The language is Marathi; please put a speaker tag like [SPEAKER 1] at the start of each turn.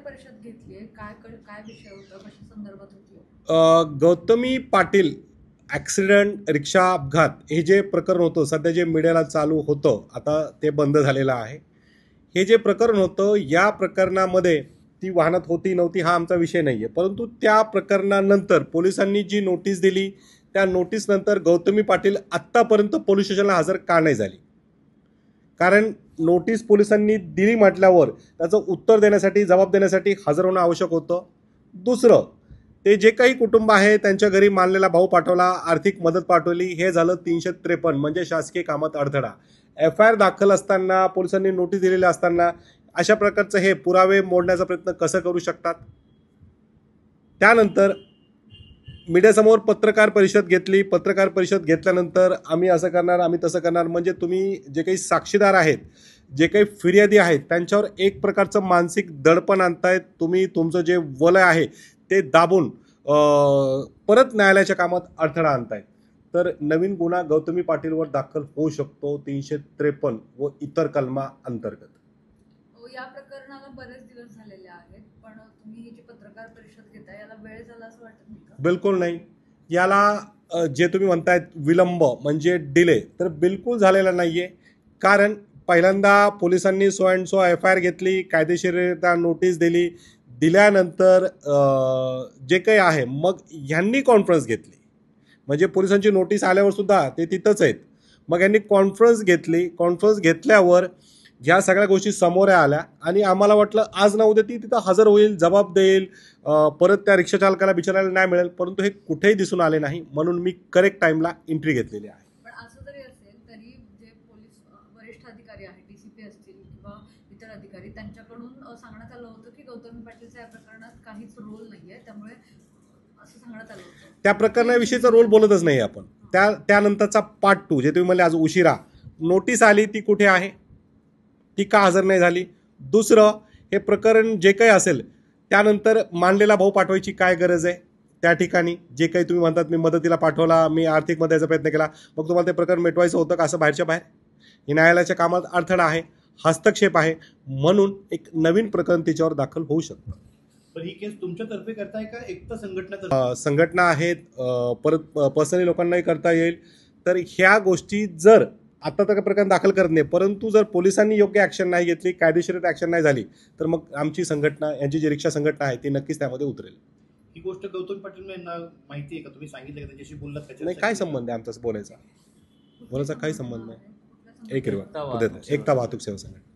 [SPEAKER 1] परिषद घेतली आहे, काय विषय होता, कशा संदर्भात होती?
[SPEAKER 2] गौतमी पाटील ॲक्सिडेंट, रिक्षा अपघात हे जे प्रकरण होतं, सध्या जे मीडियाला चालू होतं, आता ते बंद झालेलं आहे. हे जे प्रकरण होतं, या प्रकरणामध्ये ती वाहनात होती नव्हती हा आमचा विषय नाही आहे, परंतु त्या प्रकरणानंतर पोलिसांनी जी नोटीस दिली त्या नोटीसनंतर गौतमी पाटील आत्तापर्यंत पोलीस स्टेशनला हजर का नाही झाली? कारण नोटीस पोलिसांनी दिली म्हटल्यावर त्याचं उत्तर देण्यासाठी, जबाब देण्यासाठी हजर होणं आवश्यक होतं. दुसरं, ते जे काही कुटुंब आहे त्यांच्या घरी मानलेला भाऊ पाठवला, आर्थिक मदत पाठवली, हे झालं 353 म्हणजे शासकीय कामात अडथळा. FIR दाखल असताना, पोलिसांनी नोटीस दिलेल्या असताना अशा प्रकारचं हे पुरावे मोडण्याचा प्रयत्न कसं करू शकतात? त्यानंतर मीडियासमोर पत्रकार परिषद घेतली. पत्रकार परिषद घेतल्यानंतर आम्ही असं करणार, आम्ही तसं करणार, म्हणजे तुम्ही जे काही साक्षीदार आहेत, जे काही फिर्यादी आहेत, त्यांच्यावर एक प्रकारचं मानसिक दडपण आणतायत. तुम्ही तुमचं जे वलय आहे ते दाबून परत न्यायालयाच्या कामात अडथळा आणतायत. तर नवीन गुन्हा गौतमी पाटीलवर दाखल होऊ शकतो 353 व इतर कलमा अंतर्गत.
[SPEAKER 1] या प्रकरणाला बरेच दिवस झालेले आहेत, पण तुम्ही ही जी पत्रकार परिषद घेताय याला वेळ झाला असं वाटत नाही का?
[SPEAKER 2] बिलकुल नाही. याला जे तुम्ही म्हणतायत विलंब म्हणजे डिले, तर बिलकुल झालेला नाहीये. कारण पहिल्यांदा पोलिसांनी सो अँड सो FIR घेतली, कायदेशीररित्या नोटीस दिली, दिल्यानंतर जे काही आहे मग ह्यांनी कॉन्फरन्स घेतली. म्हणजे पोलिसांची नोटीस आल्यावर सुद्धा ते तिथंच आहेत. मग यांनी कॉन्फरन्स घेतली. कॉन्फरन्स घेतल्यावर ह्या सगळ्या गोष्टी समोर आल्या आणि आम्हाला वाटलं आज ना उद्या ती तिथं हजर होईल, जबाब देईल, परत त्या रिक्षा चालकाला बिचारायला नाही मिळेल, परंतु हे कुठेही दिसून आले नाही. म्हणून मी करेक्ट टाइमला एंट्री घेतलेली आहे.
[SPEAKER 1] पण असं जरी असेल तरी जे पोलीस वरिष्ठ अधिकारी आहेत, DCP असतील किंवा इतर अधिकारी, त्यांच्याकडून सांगण्यात आलं होतं की गौतमी पाटीलचा या प्रकरणात काहीच रोल नाहीये, त्यामुळे असं सांगण्यात आलं होतं.
[SPEAKER 2] त्या प्रकरणाविषयीचा रोल बोलतच नाही आपण. त्यानंतरचा पार्ट 2 जे तुम्ही म्हणले आज उशिरा नोटीस आली, ती कुठे आहे, ती का हजर नाही झाली? दुसरं, हे प्रकरण जे काही असेल त्यानंतर मानलेला भाऊ पाठवायची काय गरज आहे? त्या ठिकाणी जे काही तुम्ही म्हणतात मी मदतीला पाठवला, मी आर्थिक मदतीचा प्रयत्न केला, मग तुम्हाला ते प्रकरण मिटवायचं होतं का असं बाहेरच्या बाहेर? हे न्यायालयाच्या कामात अडथळा आहे, हस्तक्षेप आहे, म्हणून एक नवीन प्रकरण तिच्यावर दाखल होऊ शकतं.
[SPEAKER 3] पण ही केस तुमच्यातर्फे करताय का एकतर संघटना
[SPEAKER 2] संघटना आहेत, परत पर्सनली लोकांनाही करता येईल. तर ह्या गोष्टी जर आता तर प्रकरण दाखल करत नाही, परंतु जर पोलिसांनी योग्य ॲक्शन नाही घेतली, कायदेशीर ॲक्शन नाही झाली, तर मग आमची संघटना, यांची जी रिक्षा संघटना आहे ती नक्कीच त्यामध्ये उतरेल.
[SPEAKER 3] ही गोष्ट गौतम पाटील यांना माहिती आहे का? तुम्ही सांगितलं का, त्यांच्याशी बोललात का?
[SPEAKER 2] नाही, काय संबंध आहे आमचा बोलायचा काही संबंध नाही. एकता वाहतूक सेवा संघटना.